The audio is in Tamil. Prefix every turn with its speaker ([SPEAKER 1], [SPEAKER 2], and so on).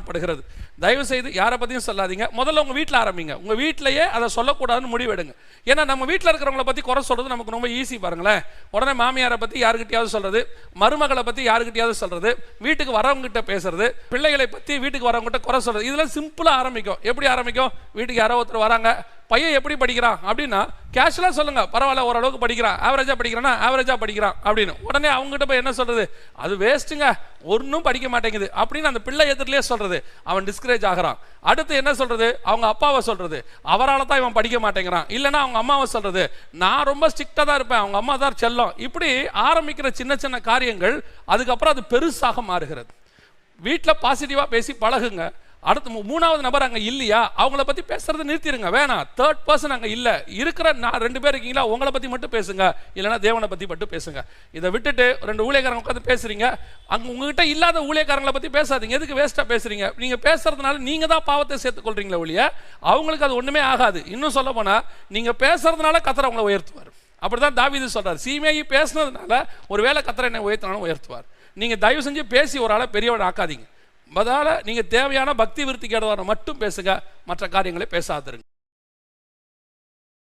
[SPEAKER 1] படுகிறது. தயவு செய்து யாரை பற்றியும் சொல்லாதீங்க. முதல்ல உங்கள் வீட்டில் ஆரம்பிங்க. உங்கள் வீட்டிலேயே அதை சொல்லக்கூடாதுன்னு முடிவெடுங்க. ஏன்னா நம்ம வீட்டில் இருக்கிறவங்கள பற்றி குறை சொல்கிறது நமக்கு ரொம்ப ஈஸி பாருங்களேன். உடனே மாமியாரை பற்றி யாருக்கிட்டையாவது சொல்கிறது, மருமகளை பற்றி யாருக்கிட்டையாவது சொல்கிறது, வீட்டுக்கு வரவங்ககிட்ட பேசுறது, பிள்ளைகளை பற்றி வீட்டுக்கு வரவங்ககிட்ட குறை சொல்கிறது. இதெல்லாம் சிம்பிளாக ஆரம்பிக்கும். எப்படி ஆரம்பிக்கும்? வீட்டுக்கு யாரோ ஒருத்தர் வராங்க, பையன் எப்படி படிக்கிறான் அப்படின்னா கேஷுவலாக சொல்லுங்க, பரவாயில்ல ஓரளவுக்கு படிக்கிறான், ஆவரேஜாக படிக்கிறானா ஆவரேஜாக படிக்கிறான் அப்படின்னு. உடனே அவங்ககிட்ட போய் என்ன சொல்றது, அது வேஸ்ட்டுங்க, ஒன்றும் படிக்க மாட்டேங்குது அப்படின்னு அந்த பிள்ளை எதிரிலே சொல்றது. அவன் டிஸ்கரேஜ் ஆகிறான். அடுத்து என்ன சொல்றது, அவங்க அப்பாவை சொல்றது, அவரால் தான் இவன் படிக்க மாட்டேங்கிறான். இல்லைன்னா அவங்க அம்மாவை சொல்றது, நான் ரொம்ப ஸ்ட்ரிக்டாக தான் இருப்பேன், அவங்க அம்மா தான் செல்லம். இப்படி ஆரம்பிக்கிற சின்ன சின்ன காரியங்கள் அதுக்கப்புறம் அது பெருசாக மாறுகிறது. வீட்டில் பாசிட்டிவாக பேசி பழகுங்க. அடுத்து மூணாவது நபர் அங்கே இல்லையா, அவங்கள பற்றி பேசுறது நிறுத்திடுங்க. வேணாம், தேர்ட் பர்சன் அங்கே இல்லை, இருக்கிற நான் 2 பேர் இருக்கீங்களா, உங்களை பற்றி மட்டும் பேசுங்க, இல்லைனா தேவனை பற்றி மட்டும் பேசுங்க. இதை விட்டுட்டு 2 ஊழியக்காரங்க உட்காந்து பேசுறீங்க, அங்கே உங்ககிட்ட இல்லாத ஊழியக்காரங்களை பற்றி பேசாதீங்க. எதுக்கு வேஸ்ட்டாக பேசுறீங்க? நீங்கள் பேசுறதுனால நீங்கள் தான் பாவத்தை சேர்த்துக்கொள்றீங்களே ஒழிய அவங்களுக்கு அது ஒன்றுமே ஆகாது. இன்னும் சொல்ல போனால் நீங்கள் பேசுறதுனால கர்த்தர் அவங்களை உயர்த்துவார். அப்படிதான் தாவீது சொல்றார், சீமேயி பேசுனதுனால ஒருவேளை கர்த்தர் என்னை உயர்த்தினாலும் உயர்த்துவார். நீங்கள் தயவு செஞ்சு பேசி ஒரு ஆளை பெரியவனை ஆக்காதீங்க. அதால் நீங்கள் தேவையான பக்தி விருத்திக்கு ஏதுவான மட்டும் பேசுங்க, மற்ற காரியங்களை பேசாதிருங்க.